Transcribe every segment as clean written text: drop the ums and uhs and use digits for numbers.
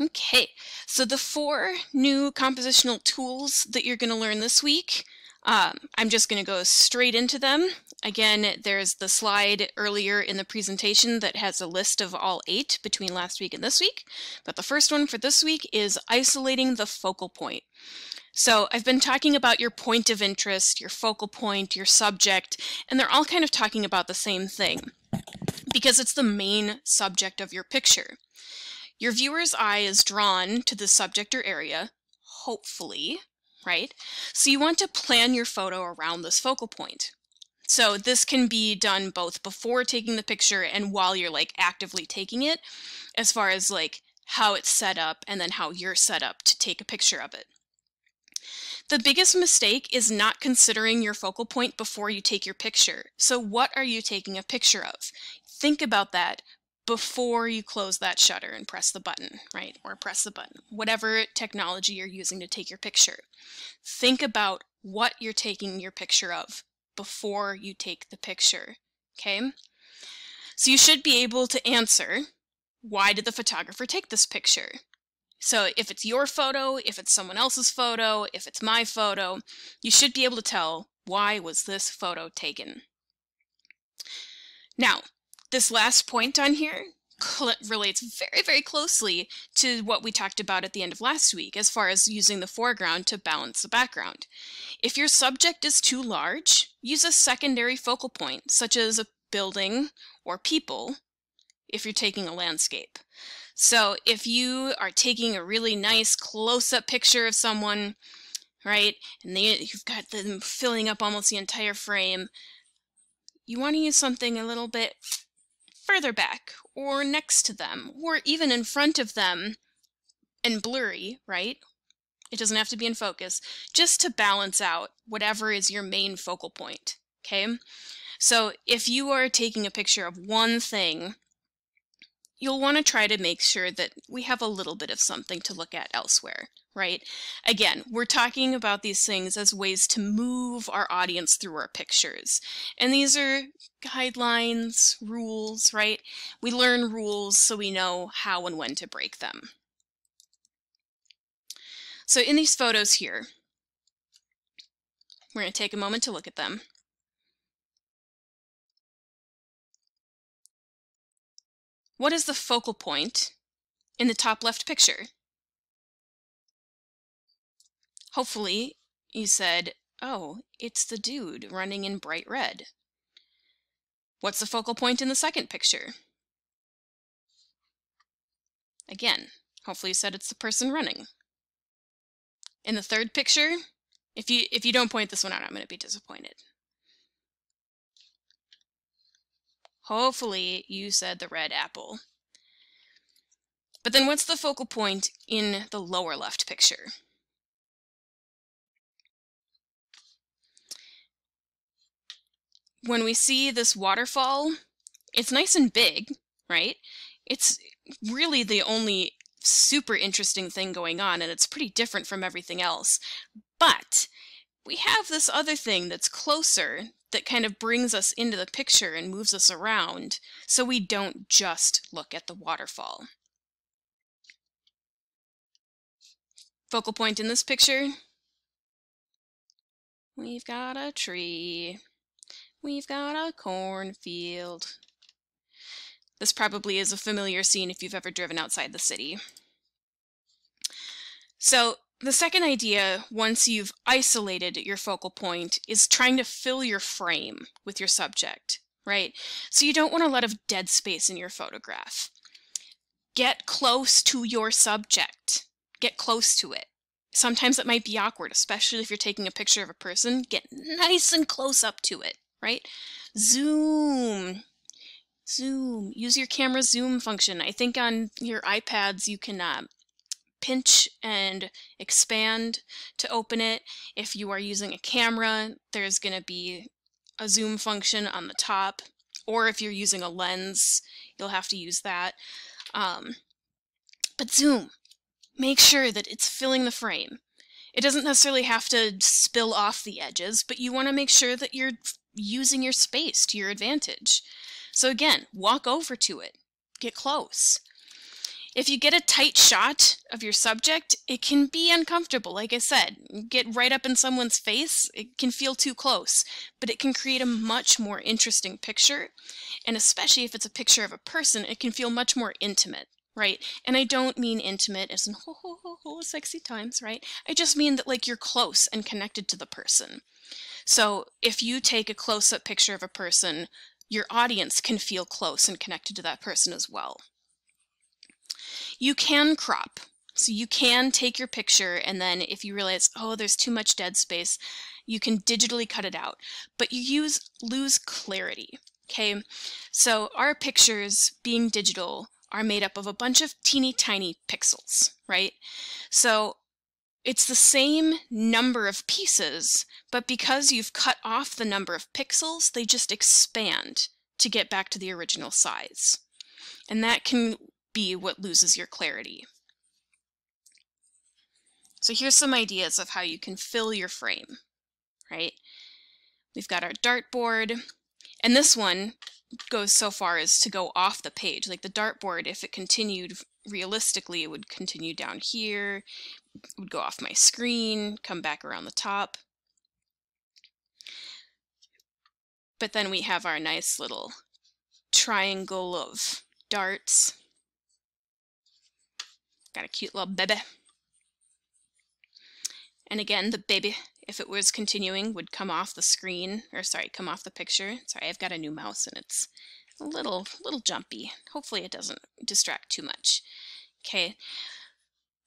Okay, so the 4 new compositional tools that you're going to learn this week, I'm just going to go straight into them. Again, there's the slide earlier in the presentation that has a list of all 8 between last week and this week, but the first one for this week is isolating the focal point. So I've been talking about your point of interest, your focal point, your subject, and they're all kind of talking about the same thing because it's the main subject of your picture. Your viewer's eye is drawn to the subject or area, hopefully, right? So you want to plan your photo around this focal point. So this can be done both before taking the picture and while you're like actively taking it, as far as like how it's set up and then how you're set up to take a picture of it. The biggest mistake is not considering your focal point before you take your picture. So what are you taking a picture of? Think about that before you close that shutter and press the button, right? Or press the button, whatever technology you're using to take your picture. Think about what you're taking your picture of before you take the picture, okay? So you should be able to answer, why did the photographer take this picture? So if it's your photo, if it's someone else's photo, if it's my photo, you should be able to tell, why was this photo taken? Now, this last point on here relates very, very closely to what we talked about at the end of last week as far as using the foreground to balance the background. If your subject is too large, use a secondary focal point, such as a building or people, if you're taking a landscape. So if you are taking a really nice close-up picture of someone, right, and you've got them filling up almost the entire frame, you want to use something a little bit further back, or next to them, or even in front of them and blurry, right? It doesn't have to be in focus, just to balance out whatever is your main focal point, okay? So if you are taking a picture of one thing, you'll want to try to make sure that we have a little bit of something to look at elsewhere, right? Again, we're talking about these things as ways to move our audience through our pictures. And these are guidelines, rules, right? We learn rules so we know how and when to break them. So in these photos here, we're going to take a moment to look at them. What is the focal point in the top left picture? Hopefully you said, oh, it's the dude running in bright red. What's the focal point in the second picture? Again, hopefully you said it's the person running. In the third picture, if you don't point this one out, I'm going to be disappointed. Hopefully you said the red apple. But then what's the focal point in the lower left picture? When we see this waterfall, it's nice and big, right? It's really the only super interesting thing going on, and it's pretty different from everything else. But we have this other thing that's closer that kind of brings us into the picture and moves us around, so we don't just look at the waterfall. Focal point in this picture, we've got a tree, we've got a cornfield. This probably is a familiar scene if you've ever driven outside the city. So the second idea, once you've isolated your focal point, is trying to fill your frame with your subject, right? So you don't want a lot of dead space in your photograph. Get close to your subject. Get close to it. Sometimes it might be awkward, especially if you're taking a picture of a person. Get nice and close up to it, right? Zoom. Zoom. Use your camera zoom function. I think on your iPads you can pinch and expand to open it. If you are using a camera, there's going to be a zoom function on the top. Or if you're using a lens, you'll have to use that. But zoom. Make sure that it's filling the frame. It doesn't necessarily have to spill off the edges, but you want to make sure that you're using your space to your advantage. So again, walk over to it. Get close. If you get a tight shot of your subject, it can be uncomfortable. Like I said, get right up in someone's face, it can feel too close, but it can create a much more interesting picture. And especially if it's a picture of a person, it can feel much more intimate, right? And I don't mean intimate as in ho ho ho ho sexy times, right? I just mean that like you're close and connected to the person. So if you take a close-up picture of a person, your audience can feel close and connected to that person as well. You can crop. So you can take your picture and then if you realize, oh, there's too much dead space, you can digitally cut it out, but you lose clarity, okay? So our pictures, being digital, are made up of a bunch of teeny tiny pixels, right? So it's the same number of pieces, but because you've cut off the number of pixels, they just expand to get back to the original size. And that can be what loses your clarity. So here's some ideas of how you can fill your frame, right? We've got our dartboard, and this one goes so far as to go off the page. Like the dartboard, if it continued realistically, it would continue down here, it would go off my screen, come back around the top. But then we have our nice little triangle of darts. Got a cute little baby. And again, the baby, if it was continuing, would come off the screen, or sorry, come off the picture. Sorry, I've got a new mouse and it's a little jumpy. Hopefully it doesn't distract too much. Okay,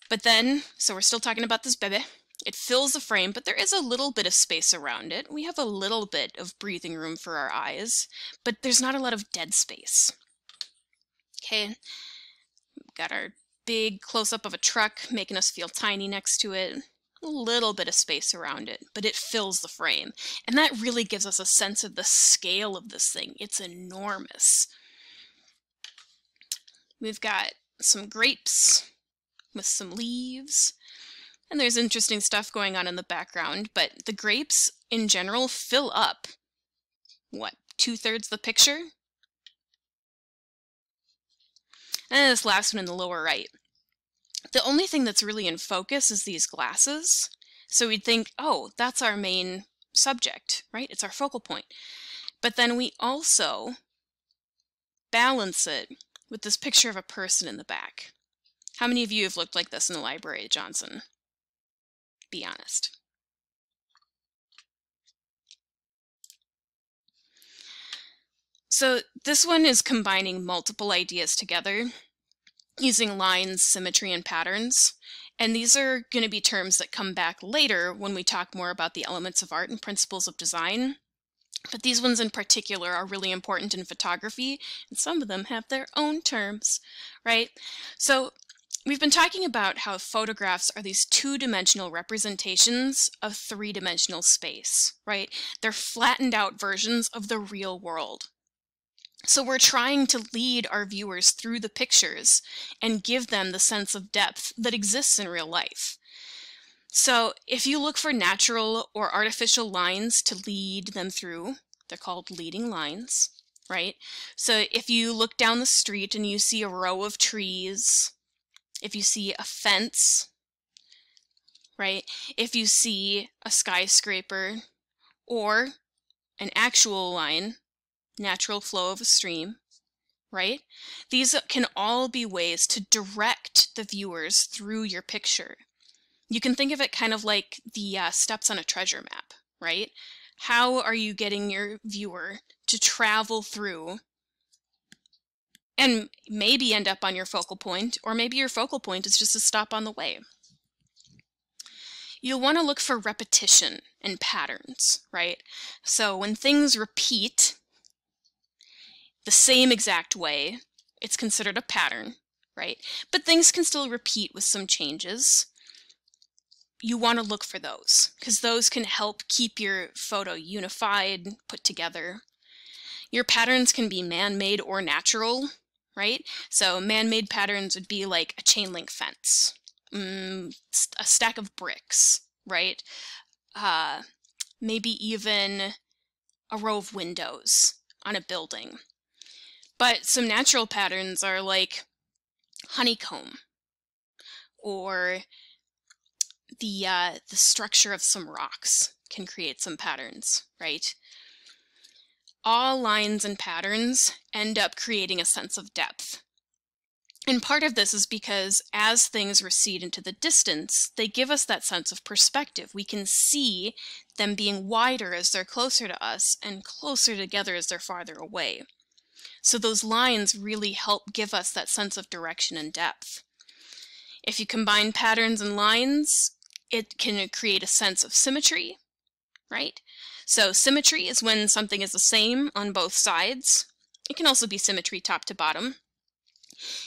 but then, so we're still talking about this baby. It fills the frame, but there is a little bit of space around it. We have a little bit of breathing room for our eyes, but there's not a lot of dead space. Okay, got our big close-up of a truck making us feel tiny next to it. A little bit of space around it, but it fills the frame. And that really gives us a sense of the scale of this thing. It's enormous. We've got some grapes with some leaves. And there's interesting stuff going on in the background, but the grapes in general fill up, what, 2/3 the picture? And this last one in the lower right. The only thing that's really in focus is these glasses. So we'd think, oh, that's our main subject, right? It's our focal point. But then we also balance it with this picture of a person in the back. How many of you have looked like this in the library at Johnson? Be honest. So this one is combining multiple ideas together using lines, symmetry, and patterns. And these are going to be terms that come back later when we talk more about the elements of art and principles of design. But these ones in particular are really important in photography, and some of them have their own terms, right? So we've been talking about how photographs are these two-dimensional representations of three-dimensional space, right? They're flattened out versions of the real world. So we're trying to lead our viewers through the pictures and give them the sense of depth that exists in real life. So if you look for natural or artificial lines to lead them through, they're called leading lines, right? So if you look down the street and you see a row of trees, if you see a fence, right? If you see a skyscraper or an actual line, natural flow of a stream, right? These can all be ways to direct the viewers through your picture. You can think of it kind of like the steps on a treasure map, right? How are you getting your viewer to travel through and maybe end up on your focal point, or maybe your focal point is just a stop on the way. You'll want to look for repetition and patterns, right? So when things repeat the same exact way, it's considered a pattern, right? But things can still repeat with some changes. You want to look for those because those can help keep your photo unified, put together. Your patterns can be man-made or natural, right? So man-made patterns would be like a chain link fence, a stack of bricks, right? Maybe even a row of windows on a building. But some natural patterns are like honeycomb, or the structure of some rocks can create some patterns, right? All lines and patterns end up creating a sense of depth. And part of this is because as things recede into the distance, they give us that sense of perspective. We can see them being wider as they're closer to us and closer together as they're farther away. So those lines really help give us that sense of direction and depth. If you combine patterns and lines, it can create a sense of symmetry, right? So symmetry is when something is the same on both sides. It can also be symmetry top to bottom.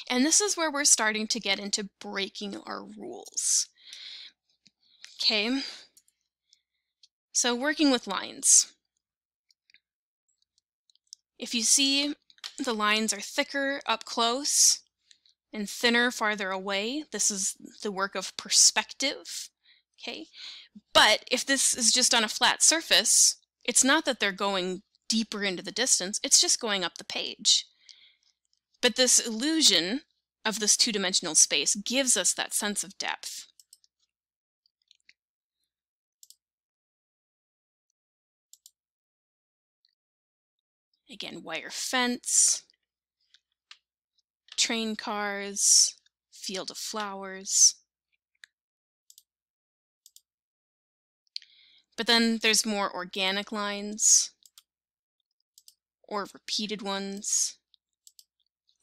And this is where we're starting to get into breaking our rules. Okay, so working with lines. If you see the lines are thicker up close and thinner farther away, this is the work of perspective. Okay, but if this is just on a flat surface, it's not that they're going deeper into the distance, it's just going up the page. But this illusion of this two-dimensional space gives us that sense of depth. Again, wire fence, train cars, field of flowers. But then there's more organic lines, or repeated ones,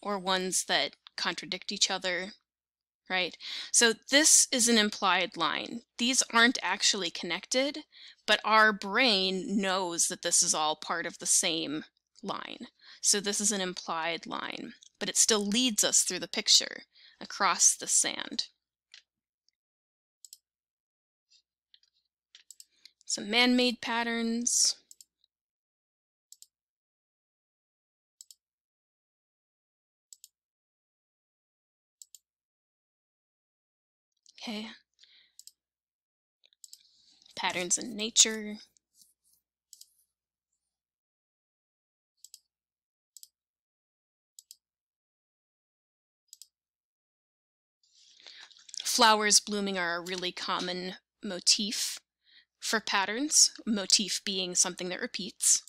or ones that contradict each other, right? So this is an implied line. These aren't actually connected, but our brain knows that this is all part of the same line. So this is an implied line, but it still leads us through the picture across the sand. Some man-made patterns. Okay. Patterns in nature. Flowers blooming are a really common motif for patterns, motif being something that repeats.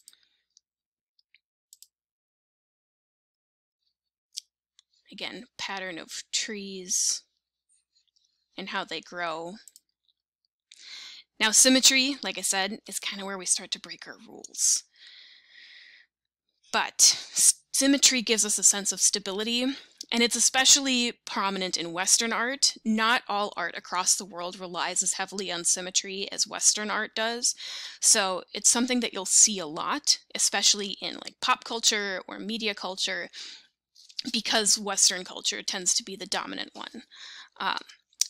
Again, pattern of trees and how they grow. Now, symmetry, like I said, is kind of where we start to break our rules. But symmetry gives us a sense of stability, and it's especially prominent in Western art. Not all art across the world relies as heavily on symmetry as Western art does. So it's something that you'll see a lot, especially in like pop culture or media culture, because Western culture tends to be the dominant one.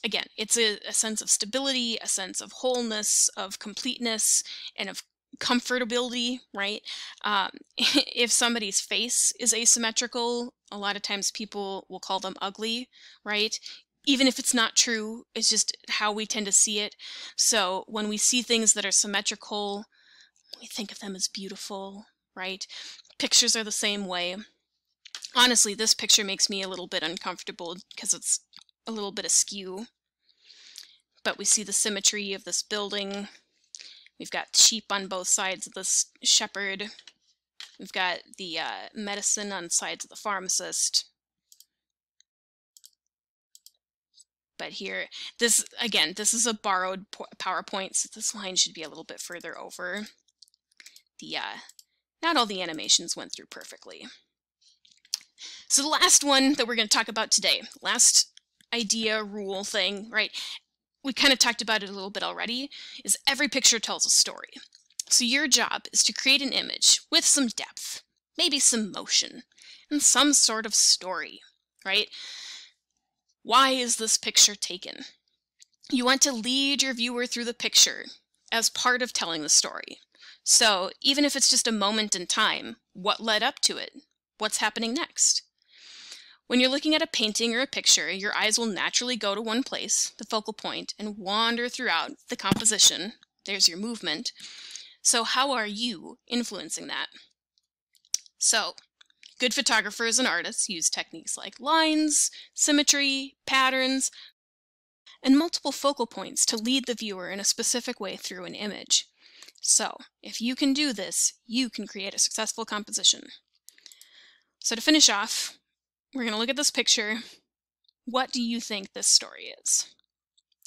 Again, it's a sense of stability, a sense of wholeness, of completeness, and of comfortability, right? If somebody's face is asymmetrical, a lot of times people will call them ugly, right? Even if it's not true, it's just how we tend to see it. So when we see things that are symmetrical, we think of them as beautiful, right? Pictures are the same way. Honestly, this picture makes me a little bit uncomfortable because it's a little bit askew. But we see the symmetry of this building. We've got sheep on both sides of this shepherd. We've got the medicine on sides of the pharmacist. But here, this is a borrowed PowerPoint, so this line should be a little bit further over. Not all the animations went through perfectly. So the last one that we're going to talk about today, last idea, rule thing, right? We kind of talked about it a little bit already, is every picture tells a story. So your job is to create an image with some depth, maybe some motion, and some sort of story, right? Why is this picture taken? You want to lead your viewer through the picture as part of telling the story. So even if it's just a moment in time, what led up to it? What's happening next? When you're looking at a painting or a picture, your eyes will naturally go to one place, the focal point, and wander throughout the composition. There's your movement. So how are you influencing that? So Good photographers and artists use techniques like lines, symmetry, patterns, and multiple focal points to lead the viewer in a specific way through an image. So, if you can do this, you can create a successful composition. So to finish off, we're going to look at this picture. What do you think this story is?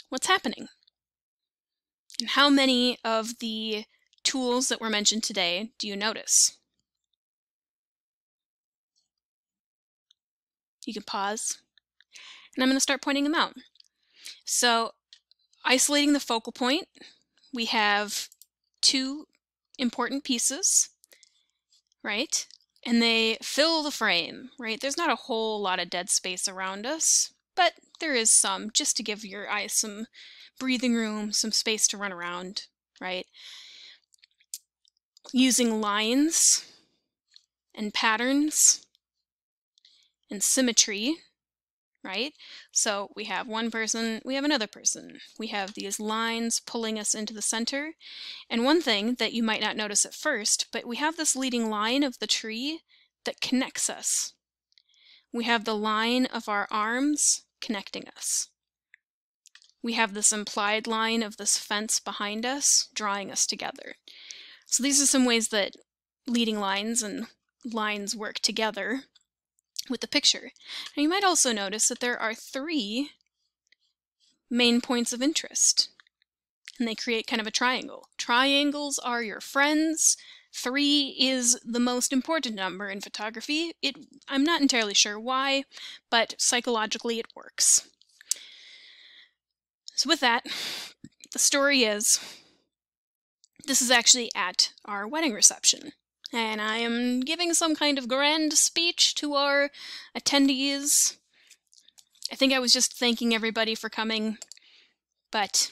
What's happening? And how many of the tools that were mentioned today do you notice? You can pause, and I'm going to start pointing them out. So, isolating the focal point, we have two important pieces, right? And they fill the frame, right? There's not a whole lot of dead space around us, but there is some, just to give your eyes some breathing room, some space to run around, right? Using lines and patterns and symmetry, right? So we have one person, we have another person. We have these lines pulling us into the center. And one thing that you might not notice at first, but we have this leading line of the tree that connects us. We have the line of our arms connecting us. We have this implied line of this fence behind us drawing us together. So these are some ways that leading lines and lines work together with the picture. Now you might also notice that there are 3 main points of interest, and they create kind of a triangle. Triangles are your friends. 3 is the most important number in photography. I'm not entirely sure why, but psychologically it works. So with that, the story is, this is actually at our wedding reception. And I am giving some kind of grand speech to our attendees. I think I was just thanking everybody for coming, but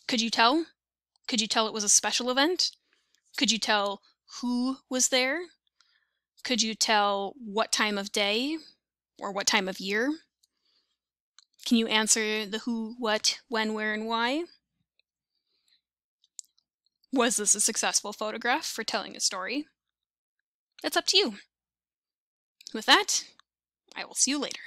could you tell? Could you tell it was a special event? Could you tell who was there? Could you tell what time of day or what time of year? Can you answer the who, what, when, where, and why? Was this a successful photograph for telling a story? That's up to you. With that, I will see you later.